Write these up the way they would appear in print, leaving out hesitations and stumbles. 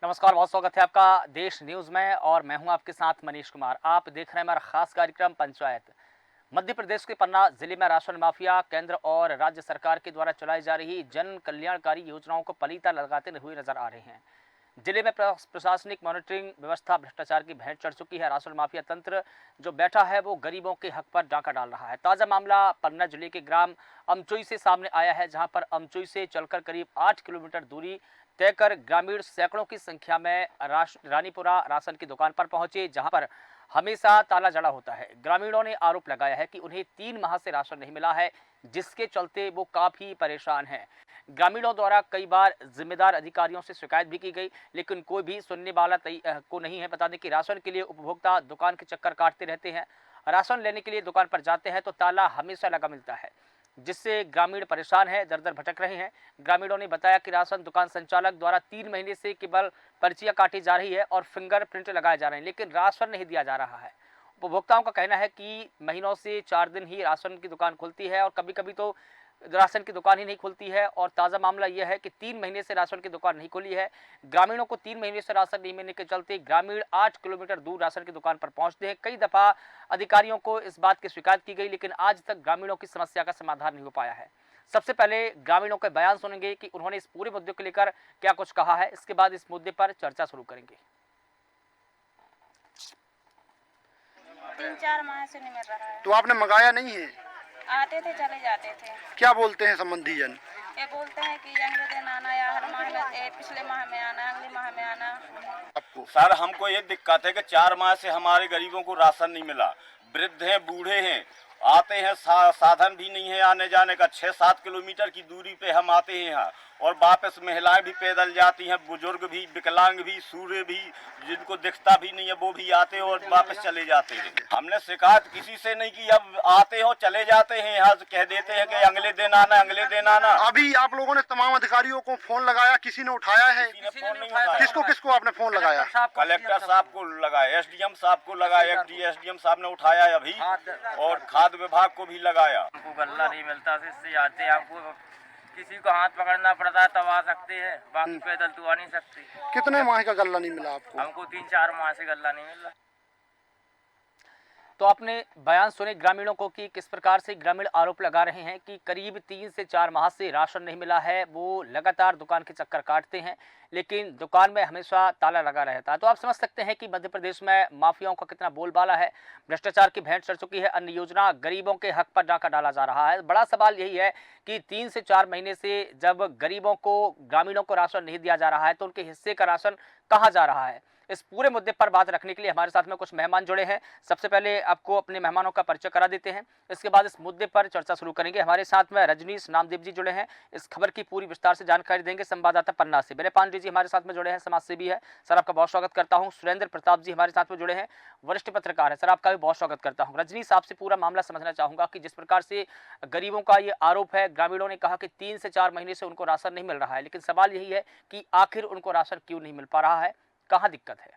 नमस्कार, बहुत स्वागत है आपका देश न्यूज में और मैं हूं आपके साथ मनीष कुमार। आप देख रहे हैं हमारा खास कार्यक्रम पंचायत। मध्य प्रदेश के पन्ना जिले में राशन माफिया केंद्र और राज्य सरकार के द्वारा चलाई जा रही जन कल्याणकारी योजनाओं को पलीता लगाते हुए नजर आ रहे हैं। जिले में प्रशासनिक मॉनिटरिंग व्यवस्था भ्रष्टाचार की भेंट चढ़ चुकी है। राशन माफिया तंत्र जो बैठा है वो गरीबों के हक पर डाका डाल रहा है। ताजा मामला पन्ना जिले के ग्राम अमचोई से सामने आया है, जहां पर अमचोई से चलकर करीब 8 किलोमीटर दूरी तय कर ग्रामीण सैकड़ों की संख्या में रानीपुरा राशन की दुकान पर पहुंचे, जहां पर हमेशा ताला जड़ा होता है। ग्रामीणों ने आरोप लगाया है कि उन्हें 3 माह से राशन नहीं मिला है, जिसके चलते वो काफी परेशान हैं। ग्रामीणों द्वारा कई बार जिम्मेदार अधिकारियों से शिकायत भी की गई, लेकिन कोई भी सुनने वाला को नहीं है। बता दें कि राशन के लिए उपभोक्ता दुकान के चक्कर काटते रहते हैं। राशन लेने के लिए दुकान पर जाते हैं तो ताला हमेशा लगा मिलता है, जिससे ग्रामीण परेशान है, दर दर भटक रहे हैं। ग्रामीणों ने बताया कि राशन दुकान संचालक द्वारा 3 महीने से केवल पर्चियां काटी जा रही है और फिंगरप्रिंट लगाए जा रहे हैं, लेकिन राशन नहीं दिया जा रहा है। उपभोक्ताओं का कहना है कि महीनों से 4 दिन ही राशन की दुकान खुलती है और कभी कभी तो राशन की दुकान ही नहीं खुलती है। और ताज़ा मामला यह है कि 3 महीने से राशन की दुकान नहीं खुली है। ग्रामीणों को 3 महीने से राशन नहीं मिलने के चलते ग्रामीण 8 किलोमीटर दूर राशन की दुकान पर पहुंचते हैं। कई दफ़ा अधिकारियों को इस बात की शिकायत की गई, लेकिन आज तक ग्रामीणों की समस्या का समाधान नहीं हो पाया है। सबसे पहले ग्रामीणों के बयान सुनेंगे कि उन्होंने इस पूरे मुद्दे को लेकर क्या कुछ कहा है। इसके बाद इस मुद्दे पर चर्चा शुरू करेंगे। 3-4 माह से नहीं मिल रहा है। तो आपने मंगाया नहीं है? आते थे चले जाते थे। क्या बोलते हैं संबंधी जन? ये बोलते हैं कि अगले दिन आना या हर माह में पिछले माह में आना, अगले माह में आना। आपको सर हमको ये दिक्कत है कि 4 माह से हमारे गरीबों को राशन नहीं मिला। वृद्ध हैं, बूढ़े हैं, आते हैं, साधन भी नहीं है आने जाने का। 6-7 किलोमीटर की दूरी पे हम आते हैं यहाँ, और वापस महिलाएं भी पैदल जाती हैं, बुजुर्ग भी, विकलांग भी, सूर्य भी, जिनको दिखता भी नहीं है वो भी आते हैं और वापस चले जाते हैं। हमने शिकायत किसी से नहीं की, अब आते हो चले जाते हैं, यहाँ से कह देते हैं कि अगले दिन आना, अगले दिन आना। अभी आप लोगों ने तमाम अधिकारियों को फोन लगाया, किसी ने उठाया है? किसी ने फोन नहीं उठाया। किसको किसको आपने फोन लगाया? कलेक्टर साहब को लगाया, एसडीएम साहब को लगाया, एसडीएम साहब ने उठाया है अभी, और खाद्य विभाग को भी लगाया। हमको गल्ला नहीं मिलता, इससे आते हैं, हमको किसी को हाथ पकड़ना पड़ता है तब आ सकते हैं, बाकी पैदल तो आ नहीं सकते। कितने माह का गल्ला नहीं मिला आपको? हमको 3-4 माह से गल्ला नहीं मिल रहा। तो आपने बयान सुने ग्रामीणों को कि किस प्रकार से ग्रामीण आरोप लगा रहे हैं कि करीब 3 से 4 माह से राशन नहीं मिला है। वो लगातार दुकान के चक्कर काटते हैं, लेकिन दुकान में हमेशा ताला लगा रहता है। तो आप समझ सकते हैं कि मध्य प्रदेश में माफियाओं का कितना बोलबाला है। भ्रष्टाचार की भेंट चढ़ चुकी है। अन्य योजना गरीबों के हक पर डाका डाला जा रहा है। बड़ा सवाल यही है कि 3 से 4 महीने से जब गरीबों को, ग्रामीणों को राशन नहीं दिया जा रहा है, तो उनके हिस्से का राशन कहाँ जा रहा है। इस पूरे मुद्दे पर बात रखने के लिए हमारे साथ में कुछ मेहमान जुड़े हैं। सबसे पहले आपको अपने मेहमानों का परिचय करा देते हैं, इसके बाद इस मुद्दे पर चर्चा शुरू करेंगे। हमारे साथ में रजनीश नामदेव जी जुड़े हैं, इस खबर की पूरी विस्तार से जानकारी देंगे, संवाददाता पन्ना से। विनय पांडे जी हमारे साथ में जुड़े हैं, समाजसेवी है, सर आपका बहुत स्वागत करता हूँ। सुरेंद्र प्रताप जी हमारे साथ में जुड़े हैं, वरिष्ठ पत्रकार है, सर आपका भी बहुत स्वागत करता हूँ। रजनीश, आपसे पूरा मामला समझना चाहूंगा कि जिस प्रकार से गरीबों का ये आरोप है, ग्रामीणों ने कहा कि 3 से 4 महीने से उनको राशन नहीं मिल रहा है, लेकिन सवाल यही है कि आखिर उनको राशन क्यों नहीं मिल पा रहा है, कहाँ दिक्कत है?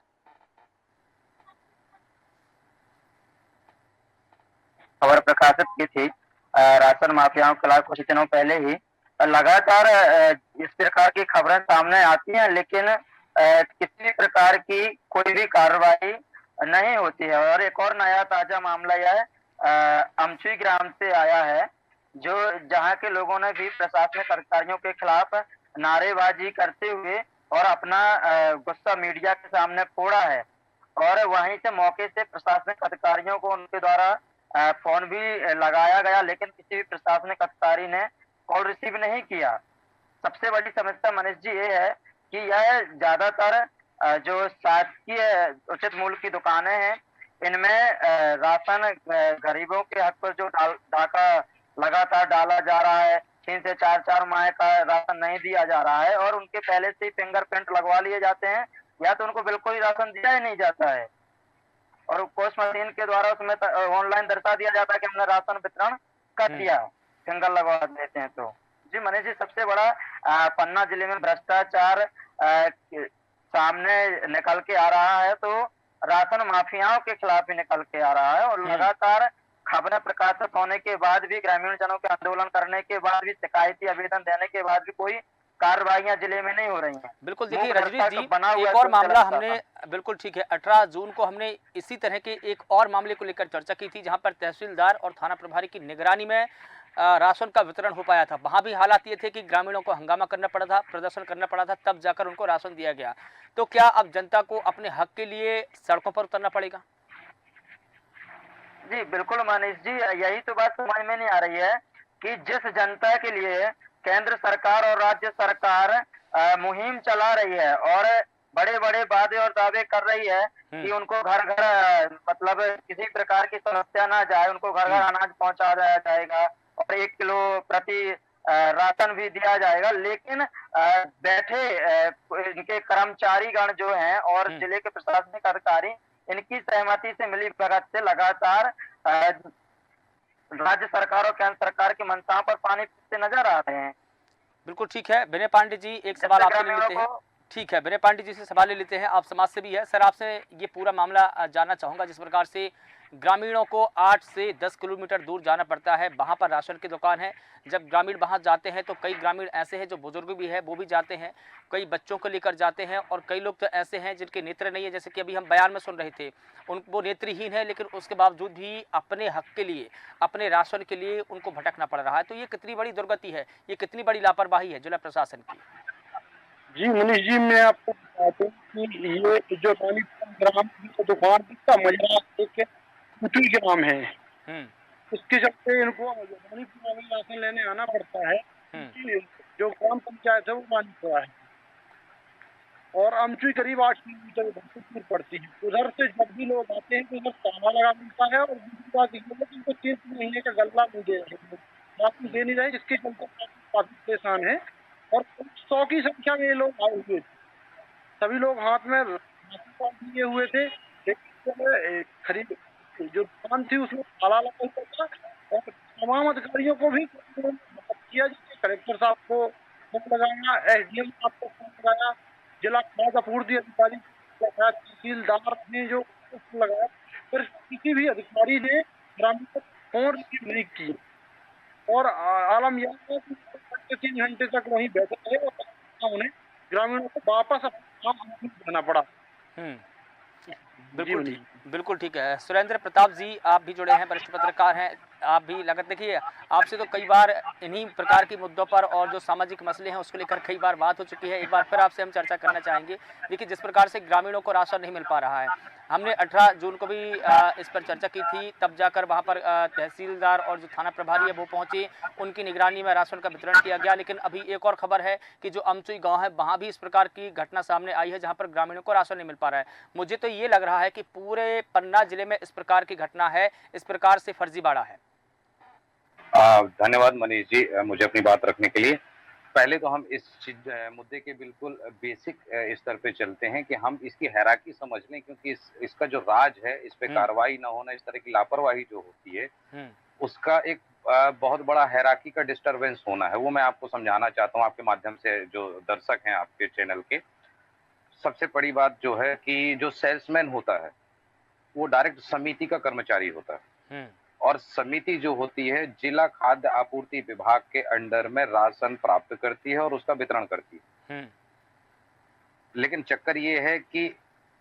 खबर प्रकाशित की थी राशन माफियाओं के खिलाफ कुछ दिनों पहले ही। लगातार इस प्रकार की खबरें सामने आती हैं, लेकिन किसी प्रकार की कोई भी कार्रवाई नहीं होती है। और एक और नया ताजा मामला यह अमचुई ग्राम से आया है, जो जहां के लोगों ने भी प्रशासनिक अधिकारियों के खिलाफ नारेबाजी करते हुए और अपना गुस्सा मीडिया के सामने फोड़ा है। और वहीं से मौके से प्रशासनिक अधिकारियों को उनके द्वारा फोन भी लगाया गया, लेकिन किसी भी प्रशासनिक अधिकारी ने कॉल रिसीव नहीं किया। सबसे बड़ी समस्या मनीष जी ये है कि यह ज्यादातर जो शासकीय उचित मूल्य की दुकानें हैं, इनमें राशन गरीबों के हक पर जो डाका लगातार डाला जा रहा है, 3 से 4 माह का राशन नहीं दिया जा रहा है, और उनके पहले से ही फिंगरप्रिंट लगवा लिए जाते हैं, या तो उनको बिल्कुल ही राशन दिया ही नहीं जाता है, और पोस्ट मशीन के द्वारा उसमें ऑनलाइन दर्शा दिया जाता है कि हमने राशन वितरण कर दिया, फिंगर लगवा देते हैं। तो जी मनीष जी, सबसे बड़ा पन्ना जिले में भ्रष्टाचार सामने निकल के आ रहा है, तो राशन माफियाओं के खिलाफ भी निकल के आ रहा है। और लगातार खबरें प्रकाशित होने के बाद भी, ग्रामीण जनों के आंदोलन करने के बाद भी, शिकायती आवेदन देने के बाद भी कोई कार्रवाइयां जिले में नहीं हो रही हैं। बिल्कुल देखिए मुख्य रजनीश रास्ता जी, तो बना हुआ एक है और कुल मामला रास्ता हमने का। बिल्कुल ठीक है 18 जून को हमने इसी तरह के एक और मामले को लेकर चर्चा की थी, जहां पर तहसीलदार और थाना प्रभारी की निगरानी में राशन का वितरण हो पाया था। वहां भी हालात ये थे कि ग्रामीणों को हंगामा करना पड़ा था, प्रदर्शन करना पड़ा था, तब जाकर उनको राशन दिया गया। तो क्या अब जनता को अपने हक के लिए सड़कों पर उतरना पड़ेगा? जी बिल्कुल मनीष जी, यही तो बात समझ में नहीं आ रही है कि जिस जनता के लिए केंद्र सरकार और राज्य सरकार मुहिम चला रही है और बड़े बड़े वादे और दावे कर रही है कि उनको घर घर मतलब किसी प्रकार की समस्या ना जाए, उनको घर घर अनाज पहुंचा दिया जाएगा और 1 किलो प्रति राशन भी दिया जाएगा, लेकिन बैठे इनके कर्मचारीगण जो हैं और जिले के प्रशासनिक अधिकारी इनकी सहमति से मिली भगत से लगातार राज्य सरकार और केंद्र सरकार की मंशा पर पानी फिरते नजर आ रहे हैं। बिल्कुल ठीक है विनय पांडे जी, एक सवाल आपसे ले लेते हैं। ठीक है विनय पांडे जी से सवाल ले लेते हैं, आप समाज सेवी है सर, आपसे ये पूरा मामला जानना चाहूँगा। जिस प्रकार से ग्रामीणों को 8 से 10 किलोमीटर दूर जाना पड़ता है, वहाँ पर राशन की दुकान है, जब ग्रामीण वहाँ जाते हैं तो कई ग्रामीण ऐसे हैं जो बुजुर्ग भी है वो भी जाते हैं, कई बच्चों को लेकर जाते हैं और कई लोग तो ऐसे हैं जिनके नेत्र नहीं है, जैसे कि अभी हम बयान में सुन रहे थे वो नेत्रहीन है, लेकिन उसके बावजूद भी अपने हक के लिए, अपने राशन के लिए उनको भटकना पड़ रहा है। तो ये कितनी बड़ी दुर्गति है, ये कितनी बड़ी लापरवाही है जिला प्रशासन की? जी मनीष जी, मैं आपको बता दूं कि ये जो रानीपुरम ग्राम की दुकान का मजरा एक कुटी ग्राम है, उसके चलते इनको रानीपुरा में राशन लेने आना पड़ता है, क्योंकि जो ग्राम पंचायत है वो रानीपुरा है और अमचुई करीब 8 किलोमीटर दूर पड़ती है। उधर से जब भी लोग आते हैं तो उधर ताला लगा मिलता है और दूसरी बात ये है कि इनको 3 महीने का गल्ला नहीं दे रहे, राशन दे नहीं रहे, जिसके चलते काफी परेशान है और 100 की संख्या में ये लोग आए हुए थे। सभी लोग हाथ में राशन कार्ड लिए हुए थे, लेकिन खरीद जो दुकान थी उसमें ताला लगा हुआ था और तमाम अधिकारियों को भी किया, जिससे कलेक्टर साहब को फोन लगाया, SDM साहब को फोन लगाया, जिला खाद्य आपूर्ति अधिकारी तहसीलदार ने जो लगाया, फिर किसी भी अधिकारी ने ग्रामीण को फोन रिसीव नहीं की और आलम यह है कि 3 घंटे तक वहीं बैठे रहे और उन्हें ग्रामीणों को वापस अपना काम करना पड़ा। बिल्कुल ठीक है। सुरेंद्र प्रताप जी, आप भी जुड़े हैं, वरिष्ठ पत्रकार हैं, आप भी लगत देखिए आपसे तो कई बार इन्हीं प्रकार के मुद्दों पर और जो सामाजिक मसले हैं उसको लेकर कई बार बात हो चुकी है, एक बार फिर आपसे हम चर्चा करना चाहेंगे। देखिए जिस प्रकार से ग्रामीणों को राशन नहीं मिल पा रहा है, हमने 18 जून को भी इस पर चर्चा की थी, तब जाकर वहाँ पर तहसीलदार और जो थाना प्रभारी है वो पहुँचे, उनकी निगरानी में राशन का वितरण किया गया। लेकिन अभी एक और खबर है कि जो अमचुई गाँव है वहाँ भी इस प्रकार की घटना सामने आई है, जहाँ पर ग्रामीणों को राशन नहीं मिल पा रहा है। मुझे तो ये लग रहा है कि पूरे पन्ना जिले में इस प्रकार की घटना है, इस प्रकार से फर्जीवाड़ा है। धन्यवाद मनीष जी, मुझे अपनी बात रखने के लिए। पहले तो हम इस मुद्दे के बिल्कुल बेसिक स्तर पे चलते हैं कि हम इसकी हैराकी समझ लें, क्योंकि इसका जो राज है, इस पे कार्रवाई ना होना, इस तरह की लापरवाही जो होती है, उसका एक बहुत बड़ा हैराकी का डिस्टरबेंस होना है। वो मैं आपको समझाना चाहता हूँ आपके माध्यम से, जो दर्शक हैं आपके चैनल के। सबसे बड़ी बात जो है कि जो सेल्समैन होता है वो डायरेक्ट समिति का कर्मचारी होता है और समिति जो होती है जिला खाद्य आपूर्ति विभाग के अंडर में राशन प्राप्त करती है और उसका वितरण करती है। लेकिन चक्कर ये है कि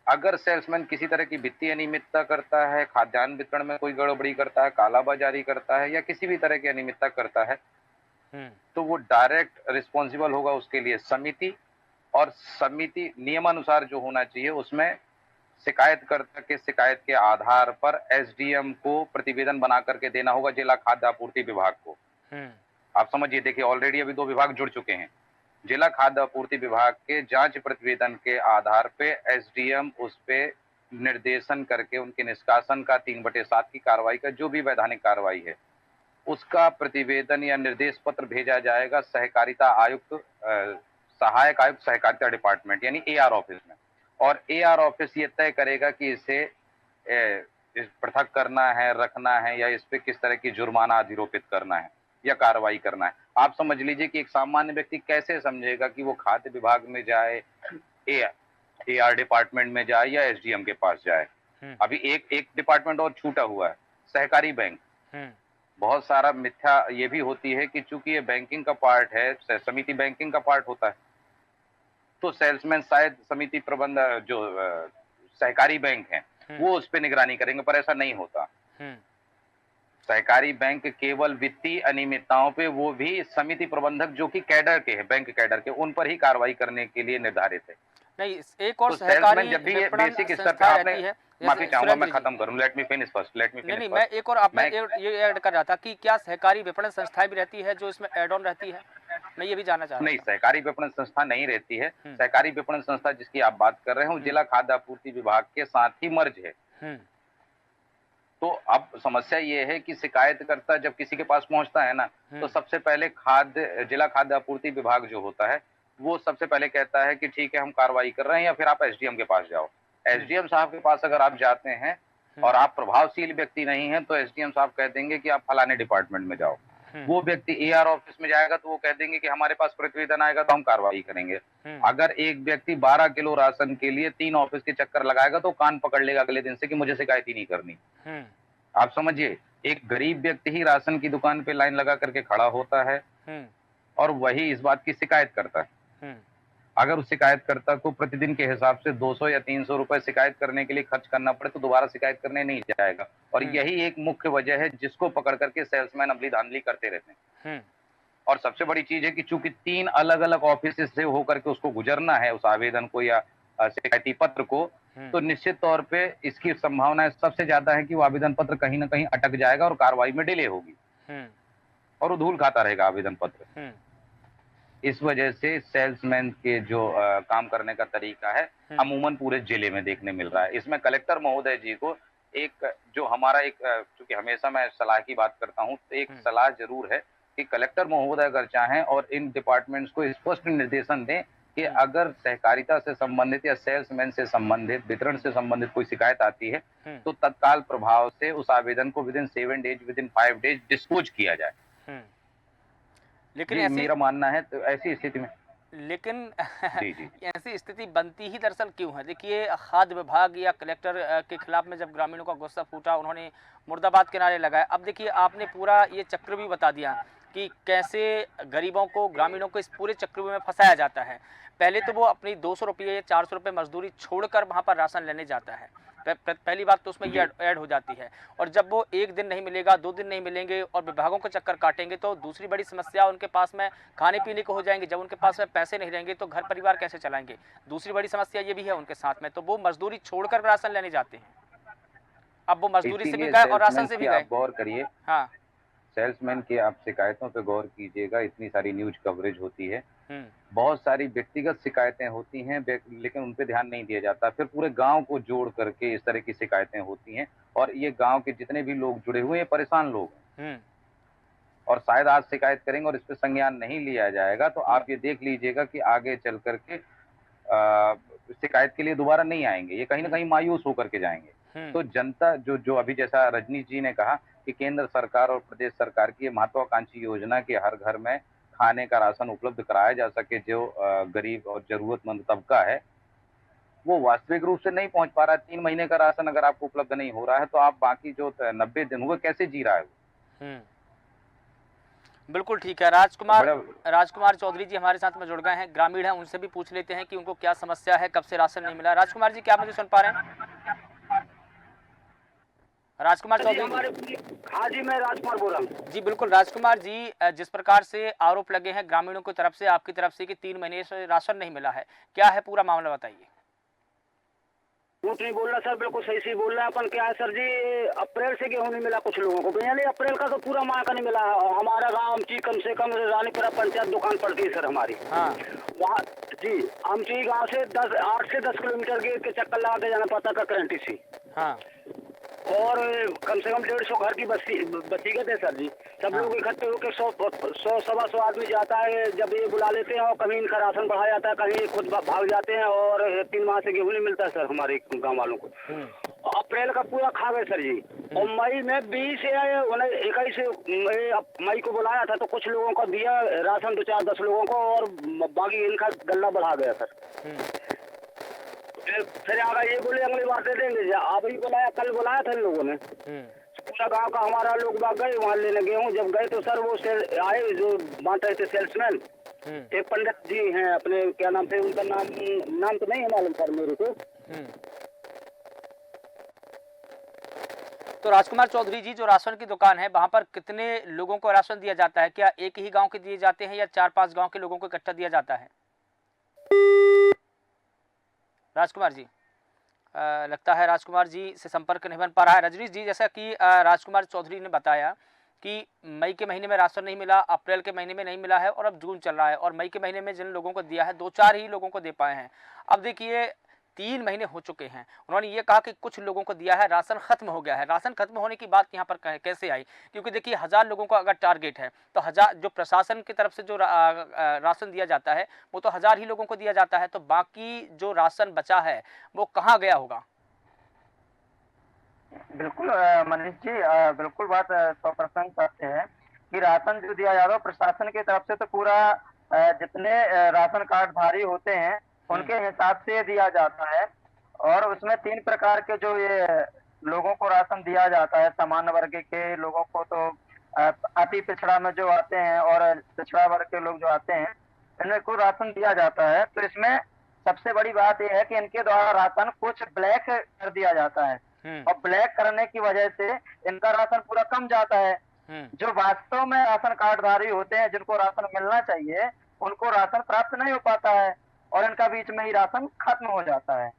अगर सेल्समैन किसी तरह की वित्तीय अनियमितता करता है, खाद्यान्न वितरण में कोई गड़बड़ी करता है, कालाबाजारी करता है या किसी भी तरह की अनियमितता करता है, तो वो डायरेक्ट रिस्पॉन्सिबल होगा उसके लिए समिति, और समिति नियमानुसार जो होना चाहिए उसमें शिकायतकर्ता के शिकायत के आधार पर SDM को प्रतिवेदन बना करके देना होगा जिला खाद्य आपूर्ति विभाग को। आप समझिए, देखिए ऑलरेडी अभी 2 विभाग जुड़ चुके हैं। जिला खाद्य आपूर्ति विभाग के जांच प्रतिवेदन के आधार पे SDM उस पे निर्देशन करके उनके निष्कासन का 3/7 की कार्रवाई का जो भी वैधानिक कार्रवाई है उसका प्रतिवेदन या निर्देश पत्र भेजा जाएगा सहकारिता आयुक्त, सहायक आयुक्त सहकारिता डिपार्टमेंट यानी AR ऑफिस में, और AR ऑफिस ये तय करेगा कि इसे पृथक करना है, रखना है या इस पे किस तरह की जुर्माना अधिरोपित करना है या कार्रवाई करना है। आप समझ लीजिए कि एक सामान्य व्यक्ति कैसे समझेगा कि वो खाद्य विभाग में जाए, AR डिपार्टमेंट में जाए या SDM के पास जाए। अभी एक डिपार्टमेंट और छूटा हुआ है, सहकारी बैंक। बहुत सारा मिथ्या ये भी होती है कि चूंकि ये बैंकिंग का पार्ट है, समिति बैंकिंग का पार्ट होता है, तो सेल्समैन शायद समिति प्रबंध जो सहकारी बैंक है वो उस पर निगरानी करेंगे, पर ऐसा नहीं होता। सहकारी बैंक केवल वित्तीय अनियमितताओं पे वो भी समिति प्रबंधक जो कि कैडर के हैं, बैंक कैडर के, उन पर ही कार्रवाई करने के लिए निर्धारित है। नहीं, एक और तो सहकारी सेल्समैन जब भी ये विपणन बेसिक स्तर पे संस्था आपने, रहती है, माफी जैसे चाहूंगा, मैं सुरेंद्र जी। खत्म करूं, let me finish first, let me नहीं फिनिश मैं एक और आप मैं मैं ये ऐड कर रहा था कि क्या सहकारी विपणन संस्थाएं भी रहती है जो इसमें एड ऑन रहती है, मैं ये भी जानना चाह रहा नहीं, सहकारी विपणन संस्था नहीं रहती है। हम्म। सहकारी विपणन संस्था जिसकी आप बात कर रहे हो जिला खाद्य आपूर्ति विभाग के साथ ही मर्ज है। हूँ। तो अब समस्या ये है कि शिकायतकर्ता जब किसी के पास पहुंचता है ना, तो सबसे पहले जिला खाद्य आपूर्ति विभाग जो होता है वो सबसे पहले कहता है कि ठीक है हम कार्रवाई कर रहे हैं, या फिर आप एसडीएम के पास जाओ। एसडीएम साहब के पास अगर आप जाते हैं और आप प्रभावशील व्यक्ति नहीं हैं, तो एसडीएम साहब कह देंगे कि आप फलाने डिपार्टमेंट में जाओ। वो व्यक्ति एआर ऑफिस में जाएगा तो वो कह देंगे कि हमारे पास प्रतिवेदन आएगा तो हम कार्रवाई करेंगे। अगर एक व्यक्ति 12 किलो राशन के लिए 3 ऑफिस के चक्कर लगाएगा तो कान पकड़ लेगा अगले दिन से कि मुझे शिकायत ही नहीं करनी। आप समझिए, एक गरीब व्यक्ति ही राशन की दुकान पे लाइन लगा करके खड़ा होता है और वही इस बात की शिकायत करता है। अगर उस शिकायतकर्ता को प्रतिदिन के हिसाब से 200 या 300 रुपए शिकायत करने के लिए खर्च करना पड़े तो दोबारा शिकायत करने नहीं जाएगा। और यही एक मुख्य वजह है जिसको पकड़ करके सेल्समैन अमली धांधली करते रहते हैं। और सबसे बड़ी चीज है कि चूंकि 3 अलग अलग ऑफिस से होकर के उसको गुजरना है उस आवेदन को या शिकायती पत्र को, तो निश्चित तौर पे इसकी संभावना सबसे ज्यादा है कि वो आवेदन पत्र कहीं ना कहीं अटक जाएगा और कार्रवाई में डिले होगी और वो धूल खाता रहेगा आवेदन पत्र। इस वजह से सेल्समैन के जो काम करने का तरीका है अमूमन पूरे जिले में देखने मिल रहा है। इसमें कलेक्टर महोदय जी को एक जो हमारा एक, चूंकि हमेशा मैं सलाह की बात करता हूं, तो एक सलाह जरूर है कि कलेक्टर महोदय अगर चाहें और इन डिपार्टमेंट्स को स्पष्ट निर्देशन दें कि अगर सहकारिता से संबंधित या सेल्समैन से संबंधित, वितरण से संबंधित कोई शिकायत आती है तो तत्काल प्रभाव से उस आवेदन को within 7 days, within 5 days dispose किया जाए। लेकिन ये मेरा मानना है। तो ऐसी स्थिति में लेकिन जी। ऐसी स्थिति बनती ही दरअसल क्यों है? देखिए, खाद्य विभाग या कलेक्टर के खिलाफ में जब ग्रामीणों का गुस्सा फूटा, उन्होंने मुर्दाबाद के नारे लगाए। अब देखिए, आपने पूरा ये चक्र भी बता दिया कि कैसे गरीबों को, ग्रामीणों को इस पूरे चक्र में फंसाया जाता है। पहले तो वो अपनी 200 रुपये या 400 रुपये मजदूरी छोड़कर वहाँ पर राशन लेने जाता है। पहली बात तो उसमें ये ऐड हो जाती है। और जब वो 1 दिन नहीं मिलेगा, 2 दिन नहीं मिलेंगे और विभागों के चक्कर काटेंगे, तो दूसरी बड़ी समस्या उनके पास में खाने पीने को हो जाएंगे। जब उनके पास में पैसे नहीं रहेंगे तो घर परिवार कैसे चलाएंगे? दूसरी बड़ी समस्या ये भी है उनके साथ में, तो वो मजदूरी छोड़कर राशन लेने जाते हैं। अब वो मजदूरी से भी गए और राशन से भी गए। गौर करिए, हाँ, सेल्समैन की आप शिकायतों पे गौर कीजिएगा। इतनी सारी न्यूज कवरेज होती है, बहुत सारी व्यक्तिगत शिकायतें होती हैं, लेकिन उन पे ध्यान नहीं दिया जाता। फिर पूरे गांव को जोड़ करके इस तरह की शिकायतें होती हैं और ये गांव के जितने भी लोग जुड़े हुए हैं परेशान लोग हैं। और शायद आज शिकायत करेंगे और इस पे संज्ञान नहीं लिया जाएगा तो आप ये देख लीजिएगा कि आगे चल करके शिकायत के लिए दोबारा नहीं आएंगे, ये कहीं ना कहीं मायूस होकर के जाएंगे। तो जनता जो अभी जैसा रजनीश जी ने कहा कि केंद्र सरकार और प्रदेश सरकार की महत्वाकांक्षी योजना के हर घर में खाने का राशन उपलब्ध कराया जा सके, जो गरीब और जरूरतमंद तबका है वो वास्तविक रूप से नहीं पहुंच पा रहा है। 3 महीने का राशन अगर आपको उपलब्ध नहीं हो रहा है तो आप बाकी जो 90 दिन हुए कैसे जी रहा है? बिल्कुल ठीक है। राजकुमार चौधरी जी हमारे साथ में जुड़ गए हैं, ग्रामीण हैं, उनसे भी पूछ लेते हैं कि उनको क्या समस्या है, कब से राशन नहीं मिला। राजकुमार जी, क्या मुझे सुन पा रहे हैं? राजकुमार चौधरी। हाँ जी, मैं राजकुमार बोल रहा हूँ जी। बिल्कुल राजकुमार जी, जिस प्रकार से आरोप लगे हैं ग्रामीणों की तरफ से, आपकी तरफ से कि 3 महीने से राशन नहीं मिला है, क्या है पूरा मामला बताइए। झूठ नहीं बोल रहा सर, बिल्कुल सही सही बोल रहा है। अपन क्या है सर जी, अप्रैल से गेहूं नहीं मिला कुछ लोगों को, यानी अप्रैल का तो पूरा माह का नहीं मिला। हमारा गांव अमची कम से कम रानीपुरा पंचायत दुकान पड़ती है सर हमारी। हाँ। वहाँ जी, अमची गांव से 8 से 10 किलोमीटर के चक्कर लगा के जाना पड़ता था करंटी से। हाँ। और कम से कम 150 घर की बसीगत है सर जी। सब लोग इकट्ठे होकर 100-125 आदमी जाता है। जब ये बुला लेते हैं और कहीं इनका राशन बढ़ा जाता है, कहीं खुद भाग जाते हैं और 3 माह से गेहूं नहीं मिलता है सर हमारे गांव वालों को। अप्रैल का पूरा खा गए सर जी। और मई में 20 या 21 मई को बुलाया था तो कुछ लोगों को दिया राशन, 2-4-10 लोगों को, और बाकी इनका गल्ला बढ़ा गया सर। फिर आगे ये बोले अगली बार दे देंगे। अभी बुलाया, कल बुलाया था इन लोगों ने, पूरा गांव का हमारा लोग बाग गए वहाँ लेने गेहूँ। जब गए तो सर वो आए जो बांट रहे थे सेल्समैन, एक पंडित जी हैं अपने, क्या नाम थे उनका, नाम तो नहीं है मालूम सर मेरे को। तो राजकुमार चौधरी जी, जो राशन की दुकान है वहां पर कितने लोगों को राशन दिया जाता है? क्या एक ही गांव के दिए जाते हैं या 4-5 गांव के लोगों को इकट्ठा दिया जाता है? राजकुमार जी, लगता है राजकुमार जी से संपर्क नहीं बन पा रहा है। रजनीश जी, जैसा कि राजकुमार चौधरी ने बताया कि मई के महीने में राशन नहीं मिला, अप्रैल के महीने में नहीं मिला है और अब जून चल रहा है, और मई के महीने में जिन लोगों को दिया है 2-4 ही लोगों को दे पाए हैं। अब देखिए 3 महीने हो चुके हैं। उन्होंने ये कहा कि कुछ लोगों को दिया है, राशन खत्म हो गया है। राशन खत्म होने की बात यहाँ पर कैसे आई? क्योंकि देखिए 1000 लोगों का अगर टारगेट है तो 1000 जो प्रशासन की तरफ से जो राशन दिया जाता है वो तो 1000 ही लोगों को दिया जाता है, तो बाकी जो राशन बचा है वो कहाँ गया होगा? बिल्कुल मनीष जी, बिल्कुल बात 100% सत्य है कि राशन जो दिया जा रहा है प्रशासन की तरफ से तो पूरा जितने राशन कार्ड धारी होते हैं उनके हिसाब से दिया जाता है। और उसमें 3 प्रकार के जो ये लोगों को राशन दिया जाता है। सामान्य वर्ग के लोगों को तो अति पिछड़ा में जो आते हैं और पिछड़ा वर्ग के लोग जो आते हैं इनको राशन दिया जाता है। तो इसमें सबसे बड़ी बात यह है कि इनके द्वारा राशन कुछ ब्लैक कर दिया जाता है और ब्लैक करने की वजह से इनका राशन पूरा कम जाता है। जो वास्तव में राशन कार्डधारी होते हैं जिनको राशन मिलना चाहिए उनको राशन प्राप्त नहीं हो पाता है और इनका बीच में ही राशन खत्म हो जाता है।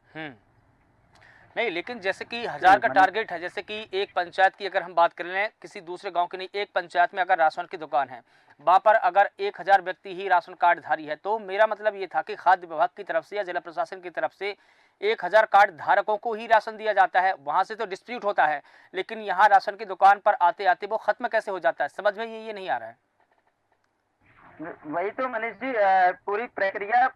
नहीं, लेकिन जैसे कि 1000 का टारगेट है, जैसे कि एक पंचायत की अगर हम बात कर लें, किसी दूसरे गांव की नहीं, एक पंचायत में अगर राशन की दुकान है वहां पर अगर 1000 व्यक्ति ही राशन कार्ड धारी है, तो मेरा मतलब ये था कि खाद्य विभाग की तरफ से या जिला प्रशासन की तरफ से 1000 कार्ड धारकों को ही राशन दिया जाता है। वहां से तो डिस्प्यूट होता है, लेकिन यहाँ राशन की दुकान पर आते आते वो खत्म कैसे हो जाता है? समझ में ये नहीं आ रहा है। वही तो मनीष जी, पूरी प्रक्रिया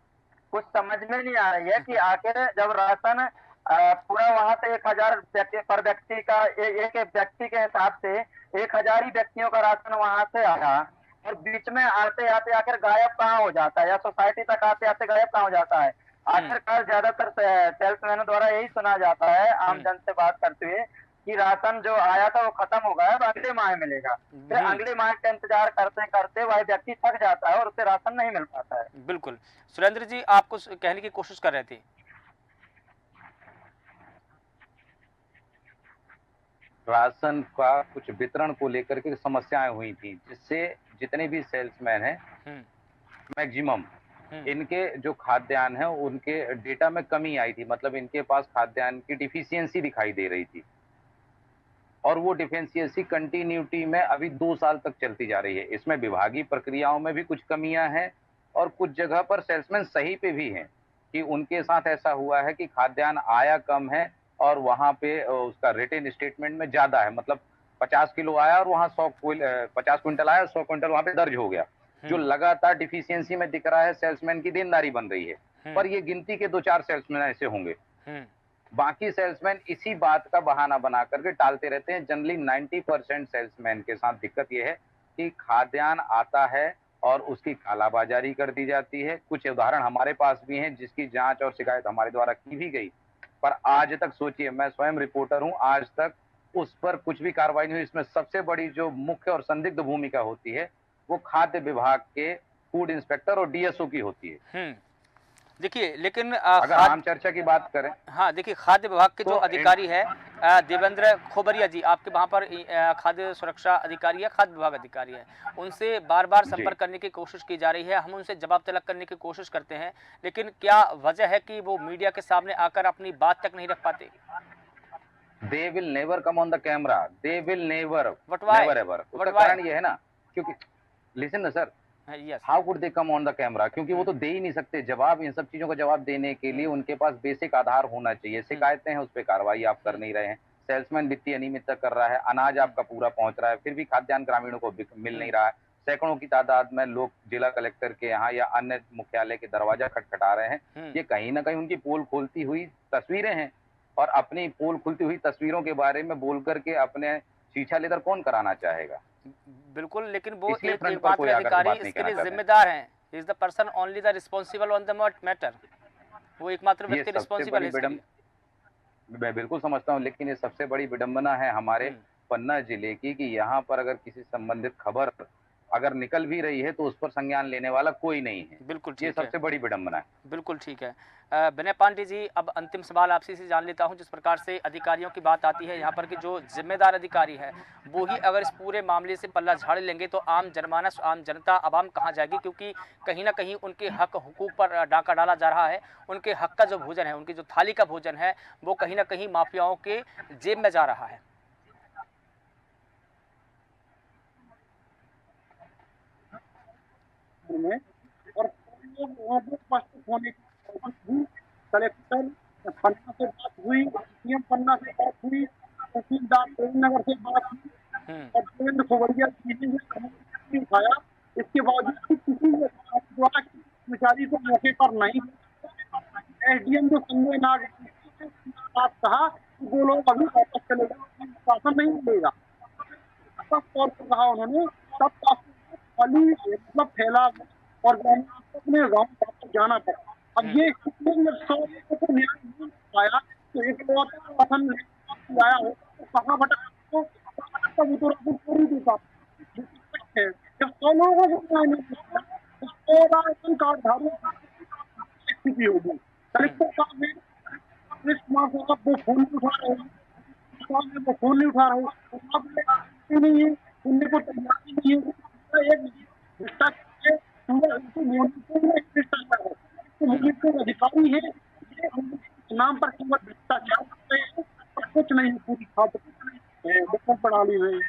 कुछ समझ में नहीं आ रही है कि आखिर जब राशन पूरा वहां से 1000 व्यक्ति पर व्यक्ति का एक व्यक्ति के हिसाब से 1000 ही व्यक्तियों का राशन वहां से आया और बीच में आते आते आखिर गायब कहाँ हो जाता है या सोसाइटी तक आते आते गायब कहाँ हो जाता है? आखिरकार ज्यादातर सेल्समैनों द्वारा यही सुना जाता है आम जन से बात करते हुए कि राशन जो आया था वो खत्म हो गया, अब अगले माह मिलेगा। फिर अगले माह का इंतजार करते करते वह व्यक्ति थक जाता है और उसे राशन नहीं मिल पाता है। बिल्कुल। सुरेंद्र जी, आपको कहने की कोशिश कर रहे थे। राशन का कुछ वितरण को लेकर के समस्याएं हुई थी, जिससे जितने भी सेल्समैन हैं मैक्सिमम इनके जो खाद्यान्न है उनके डेटा में कमी आई थी। मतलब इनके पास खाद्यान्न की डिफिशियंसी दिखाई दे रही थी और वो डिफिशियंसी कंटिन्यूटी में अभी 2 साल तक चलती जा रही है। इसमें विभागीय प्रक्रियाओं में भी कुछ कमियां हैं और कुछ जगह पर सेल्समैन सही पे भी हैं कि उनके साथ ऐसा हुआ है कि खाद्यान्न आया कम है और वहां पे उसका रिटेन स्टेटमेंट में ज्यादा है। मतलब 50 किलो आया और वहां 50 क्विंटल आया, 100 क्विंटल वहां पे दर्ज हो गया। जो लगातार डिफिशियंसी में दिख रहा है, सेल्समैन की देनदारी बन रही है। पर ये गिनती के 2-4 सेल्समैन ऐसे होंगे, बाकी सेल्समैन इसी बात का बहाना बना करके टालते रहते हैं। जनरली 90% सेल्समैन के साथ दिक्कत यह है कि खाद्यान्न आता है और उसकी कालाबाजारी कर दी जाती है। कुछ उदाहरण हमारे पास भी हैं जिसकी जांच और शिकायत हमारे द्वारा की भी गई, पर आज तक सोचिए, मैं स्वयं रिपोर्टर हूं, आज तक उस पर कुछ भी कार्रवाई नहीं हुई। इसमें सबसे बड़ी जो मुख्य और संदिग्ध भूमिका होती है वो खाद्य विभाग के फूड इंस्पेक्टर और डीएसओ की होती है। देखिए, लेकिन अगर हम चर्चा की बात करें, हाँ देखिए, खाद्य विभाग के जो अधिकारी है देवेंद्र खोबरिया जी, आपके वहाँ पर खाद्य सुरक्षा अधिकारी है, खाद्य विभाग अधिकारी है, उनसे बार बार संपर्क करने की कोशिश की जा रही है। हम उनसे जवाब तलब करने की कोशिश करते हैं, लेकिन क्या वजह है कि वो मीडिया के सामने आकर अपनी बात तक नहीं रख पाते? They will never come on the camera. They will never. But why? Never ever. उसका कारण ये है ना, क्योंकि listen ना sir, Yes. How could they come on the camera? क्योंकि वो तो दे ही नहीं सकते जवाब। इन सब चीजों का जवाब देने के लिए उनके पास बेसिक आधार होना चाहिए। शिकायतें हैं, उस पर कार्रवाई आप कर नहीं रहे हैं। सेल्समैन वित्तीय अनियमितता कर रहा है, अनाज आपका पूरा पहुंच रहा है, फिर भी खाद्यान्न ग्रामीणों को मिल नहीं रहा है। सैकड़ों की तादाद में लोग जिला कलेक्टर के यहाँ या अन्य मुख्यालय के दरवाजा खटखटा रहे हैं। ये कहीं ना कहीं उनकी पोल खोलती हुई तस्वीरें हैं और अपनी पोल खुलती हुई तस्वीरों के बारे में बोल करके अपने शीशा लेदर कौन कराना चाहेगा? बिल्कुल, लेकिन वो एकमात्र अधिकारी इसके लिए जिम्मेदार हैं। Is the person only the responsible on the matter. वो एकमात्र व्यक्ति रिस्पांसिबल है इसके लिए। मैं बिल्कुल समझता हूँ, लेकिन ये सबसे बड़ी विडंबना है हमारे पन्ना जिले की कि यहाँ पर अगर किसी संबंधित खबर अगर निकल भी रही है तो उस पर संज्ञान लेने वाला कोई नहीं है। बिल्कुल ये ठीक है। सबसे बड़ी विडंबना है। बिल्कुल ठीक है। विनय पांडे जी, अब अंतिम सवाल आपसे से जान लेता हूं। जिस प्रकार से अधिकारियों की बात आती है, यहाँ पर कि जो जिम्मेदार अधिकारी है वो ही अगर इस पूरे मामले से पल्ला झाड़ लेंगे तो आम जनमानस, आम जनता, आवाम कहाँ जाएगी? क्योंकि कहीं ना कहीं उनके हक हुकूक पर डाका डाला जा रहा है। उनके हक का जो भोजन है, उनकी जो थाली का भोजन है, वो कहीं ना कहीं माफियाओं के जेब में जा रहा है। में और लोग वहाँ पे उपस्थित होने की कोशिश हुई। कलेक्टर पन्ना से बात हुई, सीएम पन्ना से बात हुई, तहसीलदार प्रेमनगर से बात हुई और देवेंद्र खोवड़िया जी ने नहीं उठाया। इसके बावजूद भी किसी ने द्वारा कर्मचारी को मौके पर नहीं। एसडीएम जो संजय नाग ने बात कहा कि वो लोग अभी वापस चले गए, शासन नहीं मिलेगा। तब तौर पर कहा उन्होंने, तब खाली मतलब फैला और अपने गाँव वापस जाना पड़ा। अब ये स्थिति में 100 लोगों को न्याय नहीं पाया तो एक शासन आया हो तो कहाँ भटक तो पूरी देता है। जब 100 लोगों को न्याय नहीं मिला तो राशन कार्ड धारी स्थिति होगी। कलेक्टर साहब ने कुमार साहब वो फोन नहीं उठा रहे हैं, वो फोन नहीं उठा रहे हैं, नहीं है, सुनने को तैयार नहीं है। एक भ्रष्टाचार अधिकारी है, नाम पर केवल भ्रष्टाचार करते हैं और कुछ नहीं पूरी प्रणाली में।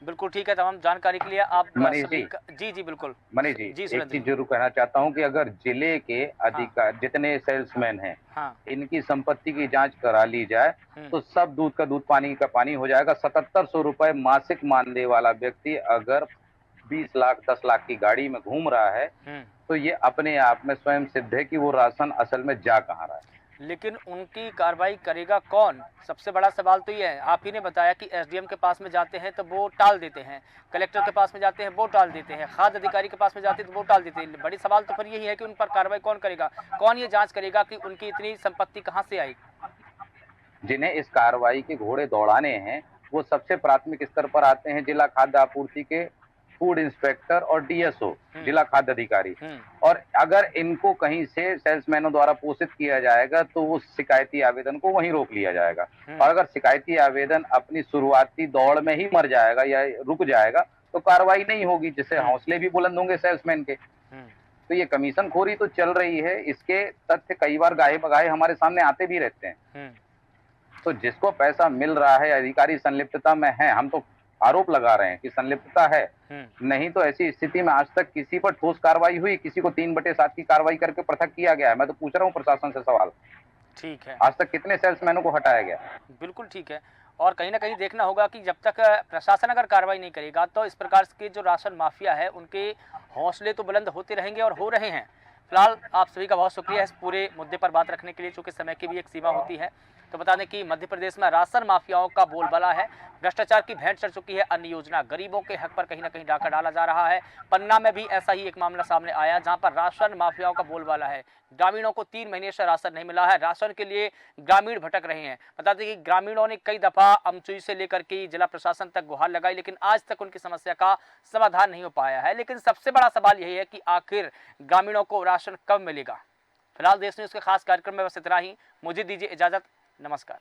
बिल्कुल ठीक है। तमाम जानकारी के लिए आप मनीष सभी जी। जी जी बिल्कुल मनीष जी जी, एक सुरेंद्र चीज जी। जरूर कहना चाहता हूँ कि अगर जिले के अधिकार जितने सेल्समैन हैं हाँ इनकी संपत्ति की जांच करा ली जाए तो सब दूध का दूध, पानी का पानी हो जाएगा। 7700 रुपए मासिक मानदेय वाला व्यक्ति अगर 20 लाख 10 लाख की गाड़ी में घूम रहा है तो ये अपने आप में स्वयं सिद्ध है कि वो राशन असल में जा कहाँ रहा है। लेकिन उनकी कार्रवाई करेगा कौन? सबसे बड़ा सवाल तो ये है। आप ही ने बताया कि एसडीएम के पास में जाते हैं तो वो टाल देते हैं, कलेक्टर के पास में जाते हैं वो टाल देते हैं, खाद्य अधिकारी के पास में जाते हैं तो वो टाल देते हैं। बड़ी सवाल तो फिर यही है कि उन पर कार्रवाई कौन करेगा? कौन ये जांच करेगा कि उनकी इतनी संपत्ति कहाँ से आई? जिन्हें इस कार्रवाई के घोड़े दौड़ाने हैं वो सबसे प्राथमिक स्तर पर आते हैं जिला खाद्य आपूर्ति के फूड इंस्पेक्टर और डीएसओ, जिला खाद्य अधिकारी। और अगर इनको कहीं से सेल्समैनों द्वारा पोषित किया जाएगा तो उस शिकायती आवेदन को वहीं रोक लिया जाएगा। और अगर शिकायती आवेदन अपनी शुरुआती दौड़ में ही मर जाएगा या रुक जाएगा तो कार्रवाई नहीं होगी, जिससे हौसले भी बुलंद होंगे सेल्समैन के। तो ये कमीशन खोरी तो चल रही है, इसके तथ्य कई बार गाहे बगाहे हमारे सामने आते भी रहते हैं। तो जिसको पैसा मिल रहा है, अधिकारी संलिप्तता में है, हम तो आरोप लगा रहे हैं कि संलिप्तता है, नहीं तो ऐसी स्थिति में आज तक किसी पर ठोस कार्रवाई हुई? किसी को 3/7 की कार्रवाई करके पृथक किया गया है? मैं तो पूछ रहा हूँ प्रशासन से सवाल। ठीक है। आज तक कितने सेल्समैनों को हटाया गया? बिल्कुल ठीक है। और कहीं ना कहीं देखना होगा कि जब तक प्रशासन अगर कार्रवाई नहीं करेगा तो इस प्रकार के जो राशन माफिया है उनके हौसले तो बुलंद होते रहेंगे और हो रहे हैं। फिलहाल आप सभी का बहुत शुक्रिया इस पूरे मुद्दे पर बात रखने के लिए, चूँकि समय की भी एक सीमा होती है। तो बता दें कि मध्य प्रदेश में राशन माफियाओं का बोलबाला है, भ्रष्टाचार की भेंट चढ़ चुकी है अन्य योजना, गरीबों के हक पर कहीं ना कहीं डाका डाला जा रहा है। पन्ना में भी ऐसा ही एक मामला सामने आया जहां पर राशन माफियाओं का बोलबाला है। ग्रामीणों को 3 महीने से राशन नहीं मिला है, राशन के लिए ग्रामीण भटक रहे हैं। बता दें कि ग्रामीणों ने कई दफा अमचुई से लेकर के जिला प्रशासन तक गुहार लगाई, लेकिन आज तक उनकी समस्या का समाधान नहीं हो पाया है। लेकिन सबसे बड़ा सवाल यही है कि आखिर ग्रामीणों को राशन कब मिलेगा? फिलहाल देश न्यूज़ के खास कार्यक्रम में बस इतना ही। मुझे दीजिए इजाजत। नमस्कार।